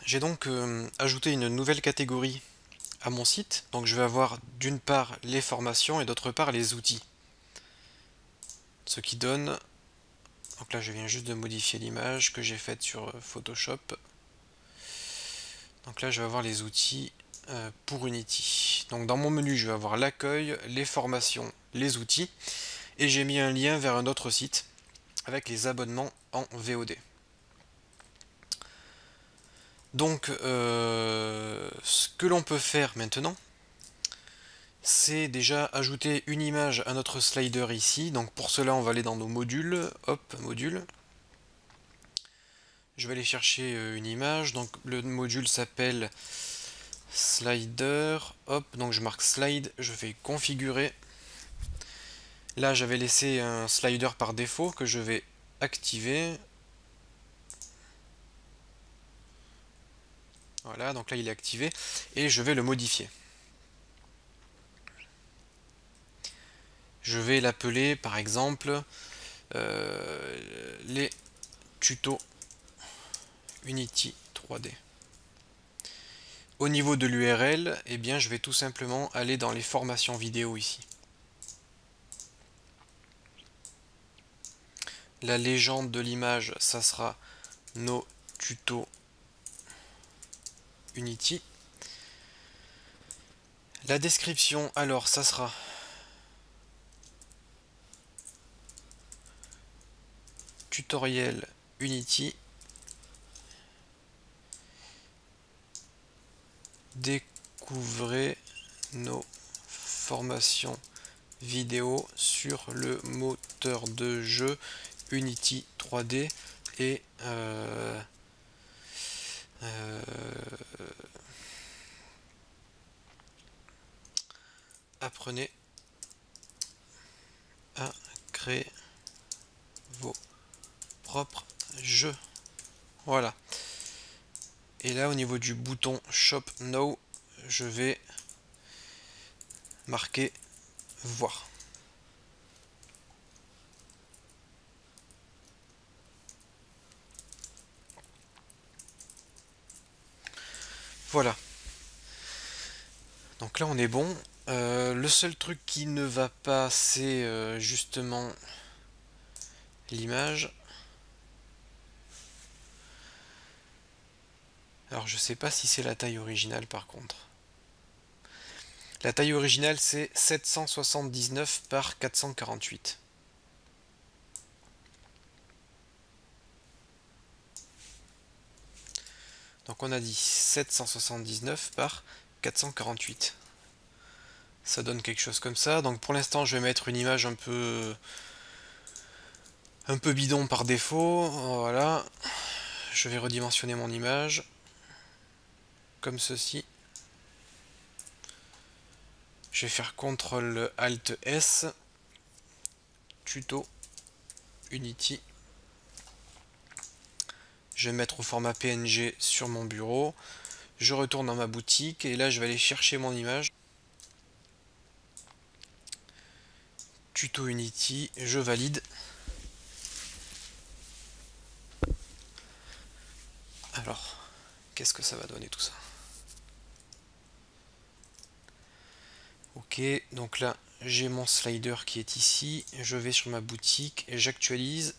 J'ai donc ajouté une nouvelle catégorie à mon site. Donc je vais avoir d'une part les formations et d'autre part les outils. Ce qui donne, donc là je viens juste de modifier l'image que j'ai faite sur Photoshop. Donc là je vais avoir les outils pour Unity. Donc dans mon menu je vais avoir l'accueil, les formations, les outils. Et j'ai mis un lien vers un autre site avec les abonnements en VOD. Donc ce que l'on peut faire maintenant, c'est déjà ajouter une image à notre slider ici. Donc pour cela on va aller dans nos modules, hop, module. Je vais aller chercher une image, donc le module s'appelle slider, hop, donc je marque slide, je fais configurer. Là j'avais laissé un slider par défaut que je vais activer. Voilà, donc là il est activé et je vais le modifier. Je vais l'appeler par exemple les tutos Unity 3D. Au niveau de l'URL, eh bien, je vais tout simplement aller dans les formations vidéo ici. La légende de l'image, ça sera nos tutos Unity. La description, alors, ça sera tutoriel Unity. Découvrez nos formations vidéo sur le moteur de jeu Unity 3D et apprenez à créer vos propres jeux. Voilà. Et là, au niveau du bouton Shop Now, je vais marquer voir. Voilà. Donc là, on est bon. Le seul truc qui ne va pas, c'est justement l'image. Alors, je sais pas si c'est la taille originale par contre. La taille originale, c'est 779 par 448. Donc on a dit 779 par 448. Ça donne quelque chose comme ça. Donc pour l'instant, je vais mettre une image un peu bidon par défaut. Voilà. Je vais redimensionner mon image comme ceci. Je vais faire CTRL ALT S, tuto Unity. Je vais mettre au format PNG sur mon bureau. Je retourne dans ma boutique et là je vais aller chercher mon image. Tuto Unity, je valide. Alors, qu'est-ce que ça va donner tout ça? Ok, donc là j'ai mon slider qui est ici. Je vais sur ma boutique et j'actualise.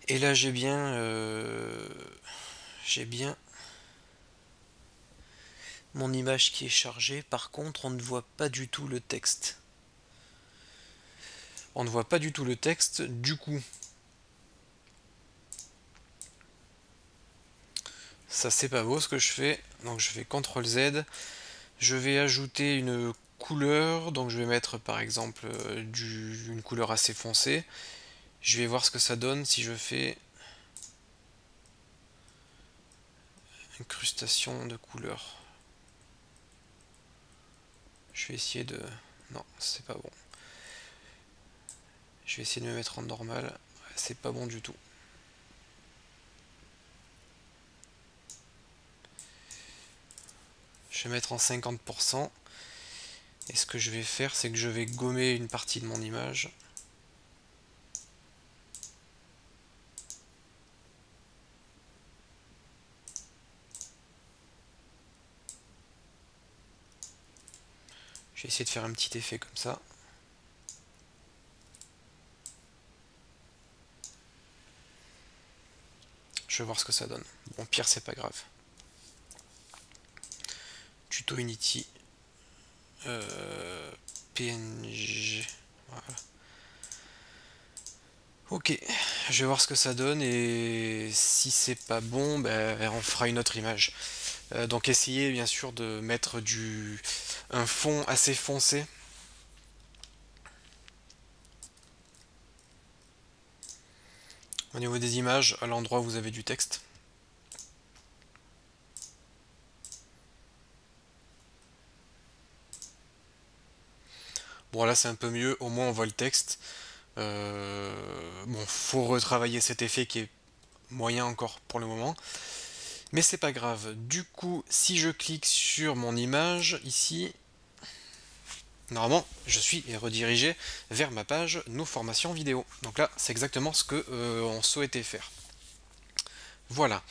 Et là j'ai bien mon image qui est chargée. Par contre, on ne voit pas du tout le texte. On ne voit pas du tout le texte. Du coup, ça c'est pas beau ce que je fais. Donc je fais CTRL Z. Je vais ajouter une couleur. Donc je vais mettre par exemple une couleur assez foncée. Je vais voir ce que ça donne si je fais incrustation de couleurs. Je vais essayer de... Non, c'est pas bon. Je vais essayer de me mettre en normal. C'est pas bon du tout. Je vais mettre en 50%. Et ce que je vais faire, c'est que je vais gommer une partie de mon image. vais essayer de faire un petit effet comme ça. Je vais voir ce que ça donne. Bon, pire, c'est pas grave. Tuto Unity. PNG. Voilà. Ok, je vais voir ce que ça donne et si c'est pas bon, ben, on fera une autre image. Donc essayez bien sûr de mettre un fond assez foncé. Au niveau des images, à l'endroit où vous avez du texte. Bon là c'est un peu mieux, au moins on voit le texte. Bon, faut retravailler cet effet qui est moyen encore pour le moment. Mais c'est pas grave. Du coup, si je clique sur mon image ici, normalement, je suis redirigé vers ma page Nos formations vidéo. Donc là, c'est exactement ce que on souhaitait faire. Voilà.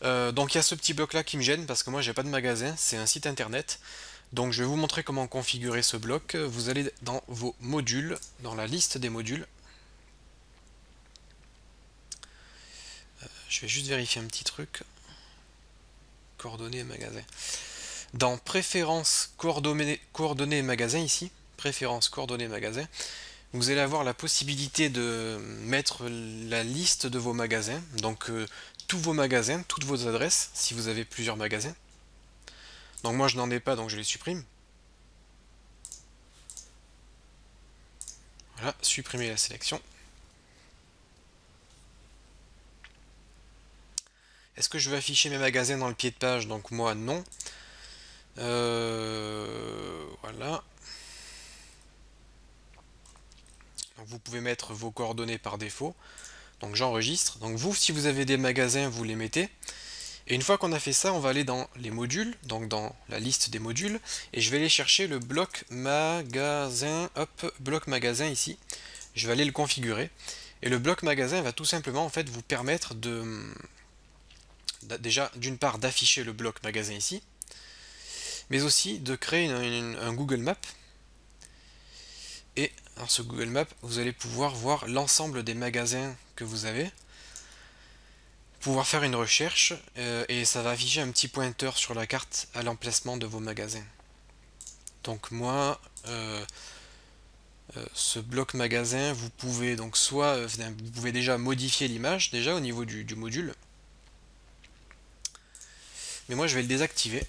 Donc il y a ce petit bloc là qui me gêne parce que moi j'ai pas de magasin, c'est un site internet. Donc je vais vous montrer comment configurer ce bloc. Vous allez dans vos modules, dans la liste des modules. Je vais juste vérifier un petit truc. Coordonnées et magasins. Dans préférences coordonnées et magasins ici, préférences coordonnées magasins, vous allez avoir la possibilité de mettre la liste de vos magasins, donc tous vos magasins, toutes vos adresses, si vous avez plusieurs magasins. Donc moi je n'en ai pas, donc je les supprime. Voilà, supprimer la sélection. Est-ce que je vais afficher mes magasins dans le pied de page? Donc moi non. Voilà. Donc vous pouvez mettre vos coordonnées par défaut. Donc j'enregistre. Donc vous, si vous avez des magasins, vous les mettez. Et une fois qu'on a fait ça, on va aller dans les modules, donc dans la liste des modules, et je vais aller chercher le bloc magasin, hop, bloc magasin ici. Je vais aller le configurer. Et le bloc magasin va tout simplement en fait vous permettre déjà d'une part d'afficher le bloc magasin ici, mais aussi de créer un Google Maps. Et dans ce Google Maps, vous allez pouvoir voir l'ensemble des magasins que vous avez, pouvoir faire une recherche et ça va afficher un petit pointeur sur la carte à l'emplacement de vos magasins. Donc moi, ce bloc magasin, vous pouvez donc soit vous pouvez déjà modifier l'image déjà au niveau du module, mais moi je vais le désactiver.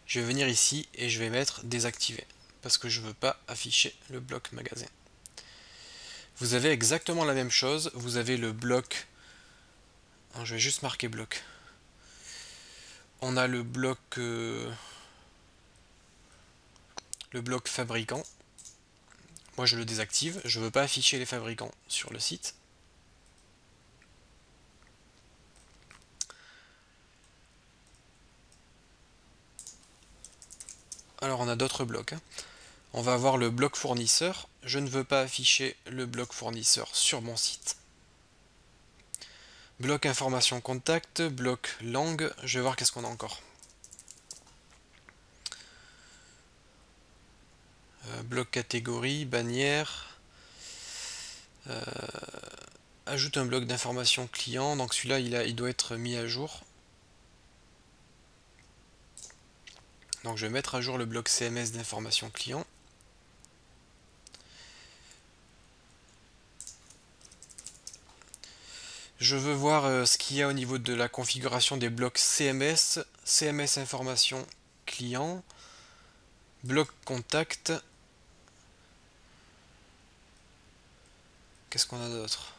Je vais venir ici et je vais mettre désactiver parce que je ne veux pas afficher le bloc magasin. Vous avez exactement la même chose, vous avez le bloc, alors, je vais juste marquer bloc. On a le bloc fabricant. Moi je le désactive, je ne veux pas afficher les fabricants sur le site. Alors on a d'autres blocs. On va avoir le bloc fournisseur. Je ne veux pas afficher le bloc fournisseur sur mon site. Bloc information contact, bloc langue. Je vais voir qu'est-ce qu'on a encore. Bloc catégorie, bannière. Ajoute un bloc d'information client. Donc celui-là, il doit être mis à jour. Donc je vais mettre à jour le bloc CMS d'information client. Je veux voir ce qu'il y a au niveau de la configuration des blocs CMS, CMS information client, bloc contact. Qu'est-ce qu'on a d'autre?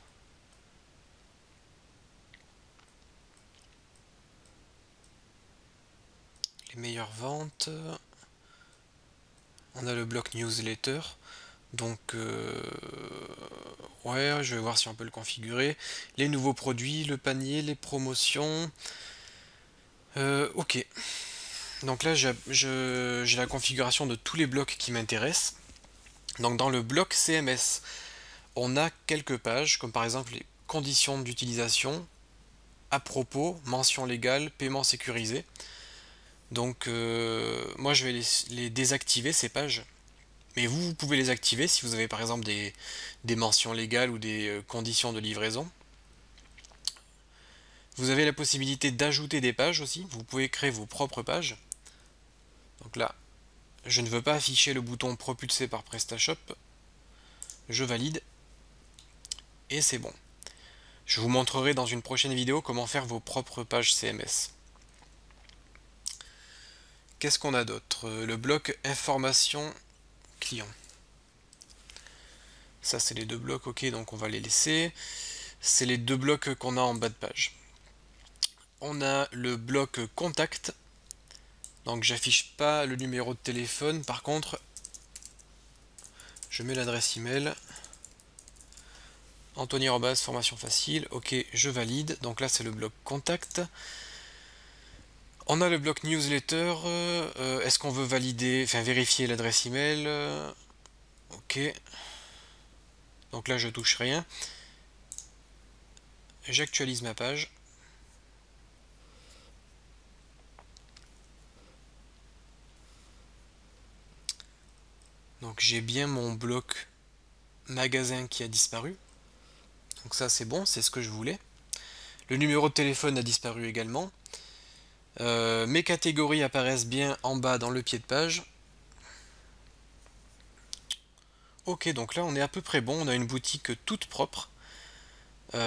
Les meilleures ventes. On a le bloc newsletter. Donc, ouais, je vais voir si on peut le configurer. Les nouveaux produits, le panier, les promotions. Ok. Donc là, j'ai la configuration de tous les blocs qui m'intéressent. Donc dans le bloc CMS, on a quelques pages, comme par exemple les conditions d'utilisation, à propos, mention légale, paiement sécurisé. Donc moi je vais les désactiver ces pages, mais vous pouvez les activer si vous avez par exemple des mentions légales ou des conditions de livraison. Vous avez la possibilité d'ajouter des pages aussi, vous pouvez créer vos propres pages. Donc là, je ne veux pas afficher le bouton propulsé par PrestaShop, je valide, et c'est bon. Je vous montrerai dans une prochaine vidéo comment faire vos propres pages CMS. Qu'est-ce qu'on a d'autre? Le bloc information client. Ça c'est les deux blocs, ok, donc on va les laisser. C'est les deux blocs qu'on a en bas de page. On a le bloc contact. Donc j'affiche pas le numéro de téléphone, par contre je mets l'adresse email. Anthony Robas, formation facile, ok, je valide. Donc là c'est le bloc contact. On a le bloc newsletter. Est-ce qu'on veut valider, enfin vérifier l'adresse email? Ok. Donc là je touche rien. J'actualise ma page. Donc j'ai bien mon bloc magasin qui a disparu. Donc ça c'est bon, c'est ce que je voulais. Le numéro de téléphone a disparu également. Mes catégories apparaissent bien en bas dans le pied de page. Ok, donc là on est à peu près bon, on a une boutique toute propre. Il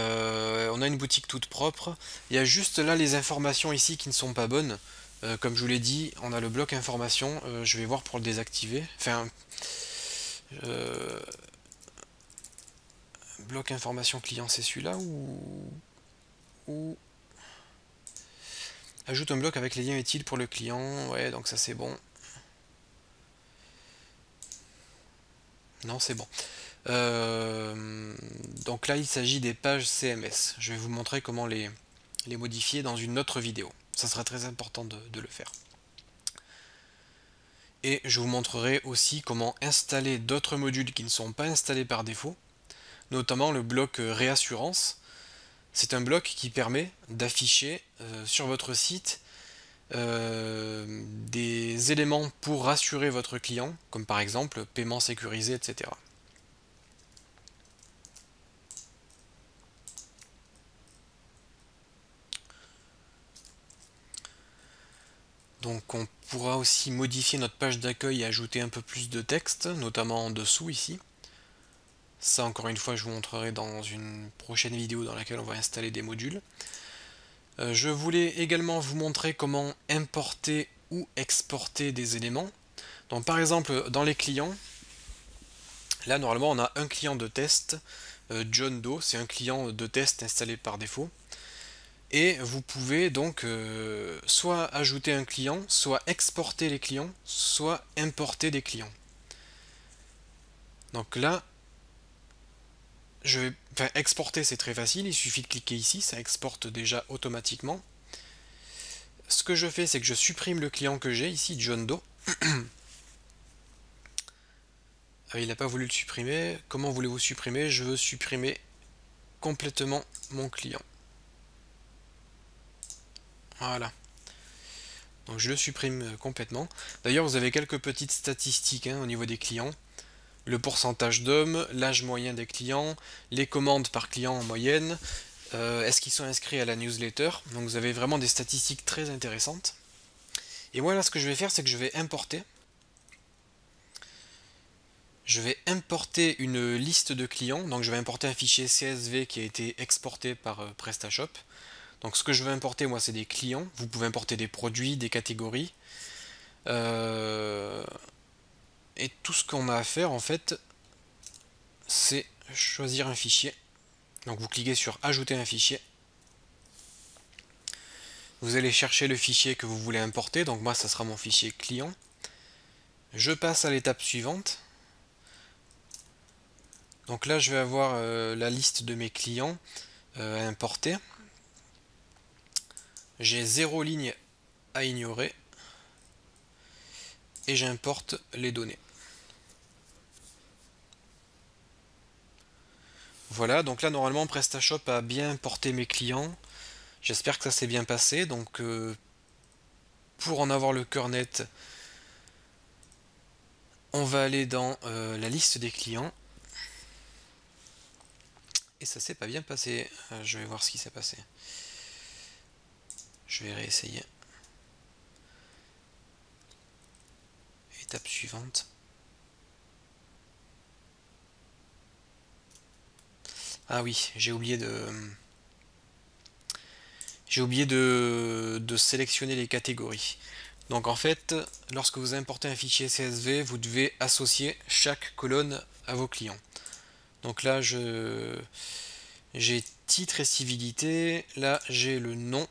y a juste là les informations ici qui ne sont pas bonnes. Comme je vous l'ai dit, on a le bloc information. Je vais voir pour le désactiver. Enfin, bloc information client, c'est celui-là ou ajoute un bloc avec les liens utiles pour le client. Ouais, donc ça c'est bon. Non, c'est bon. Donc là, il s'agit des pages CMS. Je vais vous montrer comment les modifier dans une autre vidéo. Ça sera très important de le faire. Et je vous montrerai aussi comment installer d'autres modules qui ne sont pas installés par défaut, notamment le bloc réassurance. C'est un bloc qui permet d'afficher sur votre site des éléments pour rassurer votre client, comme par exemple paiement sécurisé, etc. Donc on pourra aussi modifier notre page d'accueil et ajouter un peu plus de texte, notamment en dessous ici. Ça encore une fois je vous montrerai dans une prochaine vidéo dans laquelle on va installer des modules. Je voulais également vous montrer comment importer ou exporter des éléments. Donc par exemple dans les clients, là normalement on a un client de test, John Doe, c'est un client de test installé par défaut. Et vous pouvez donc soit ajouter un client, soit exporter les clients, soit importer des clients. Donc là, exporter c'est très facile, il suffit de cliquer ici, ça exporte déjà automatiquement. Ce que je fais, c'est que je supprime le client que j'ai ici, John Doe. Il n'a pas voulu le supprimer. Comment voulez-vous supprimer? Je veux supprimer complètement mon client. Voilà. Donc je le supprime complètement. D'ailleurs, vous avez quelques petites statistiques au niveau des clients. Le pourcentage d'hommes, l'âge moyen des clients, les commandes par client en moyenne, est-ce qu'ils sont inscrits à la newsletter. Donc vous avez vraiment des statistiques très intéressantes. Et moi là, ce que je vais faire, c'est que je vais importer. Je vais importer une liste de clients. Donc je vais importer un fichier CSV qui a été exporté par PrestaShop. Donc ce que je veux importer, moi, c'est des clients. Vous pouvez importer des produits, des catégories. Et tout ce qu'on a à faire, en fait, c'est choisir un fichier. Donc vous cliquez sur Ajouter un fichier. Vous allez chercher le fichier que vous voulez importer. Donc moi, ça sera mon fichier client. Je passe à l'étape suivante. Donc là, je vais avoir la liste de mes clients à importer. J'ai 0 ligne à ignorer. Et j'importe les données. Voilà, donc là normalement PrestaShop a bien importé mes clients. J'espère que ça s'est bien passé. Donc pour en avoir le cœur net, on va aller dans la liste des clients. Et ça s'est pas bien passé. Je vais voir ce qui s'est passé. Je vais réessayer. Étape suivante. Ah oui, j'ai oublié de sélectionner les catégories. Donc en fait, lorsque vous importez un fichier CSV, vous devez associer chaque colonne à vos clients. Donc là, j'ai titre et civilité. Là, j'ai le nom.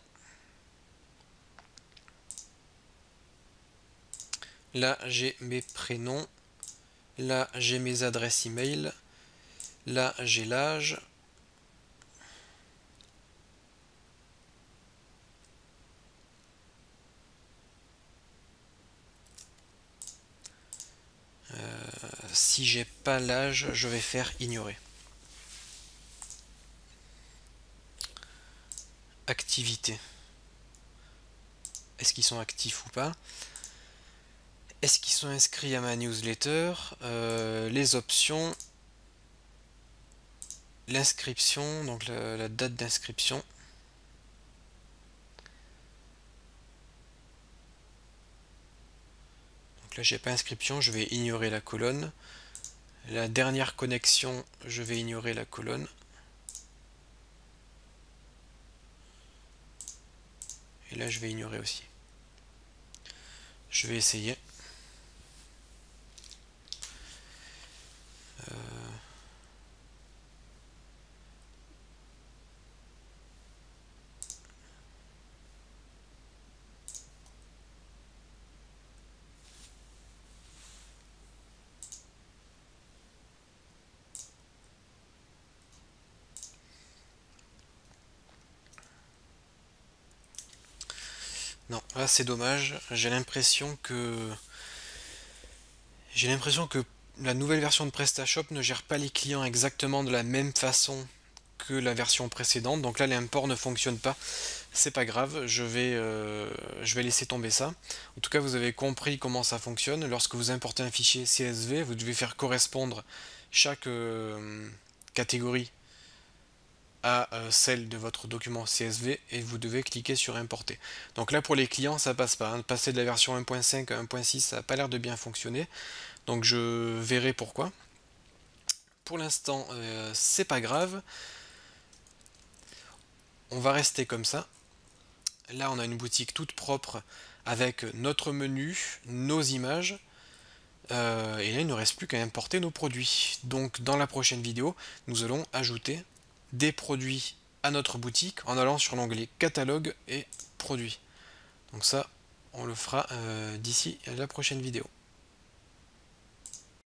Là, j'ai mes prénoms. Là, j'ai mes adresses email. Là, j'ai l'âge. Si j'ai pas l'âge, je vais faire ignorer. Activité. Est-ce qu'ils sont actifs ou pas? Est-ce qu'ils sont inscrits à ma newsletter? Les options. L'inscription, donc la date d'inscription. Donc là, j'ai pas inscription, je vais ignorer la colonne. La dernière connexion, je vais ignorer la colonne. Et là, je vais ignorer aussi. Je vais essayer. Non, là c'est dommage. J'ai l'impression que la nouvelle version de PrestaShop ne gère pas les clients exactement de la même façon que la version précédente. Donc là, l'import ne fonctionne pas. C'est pas grave, je vais laisser tomber ça. En tout cas, vous avez compris comment ça fonctionne. Lorsque vous importez un fichier CSV, vous devez faire correspondre chaque catégorie à celle de votre document CSV et vous devez cliquer sur importer. Donc là pour les clients ça passe pas, hein. Passer de la version 1.5 à 1.6 ça n'a pas l'air de bien fonctionner, donc je verrai pourquoi. Pour l'instant c'est pas grave, on va rester comme ça. Là on a une boutique toute propre avec notre menu, nos images, et là il ne reste plus qu'à importer nos produits. Donc dans la prochaine vidéo nous allons ajouter des produits à notre boutique en allant sur l'onglet catalogue et produits. Donc ça on le fera d'ici la prochaine vidéo.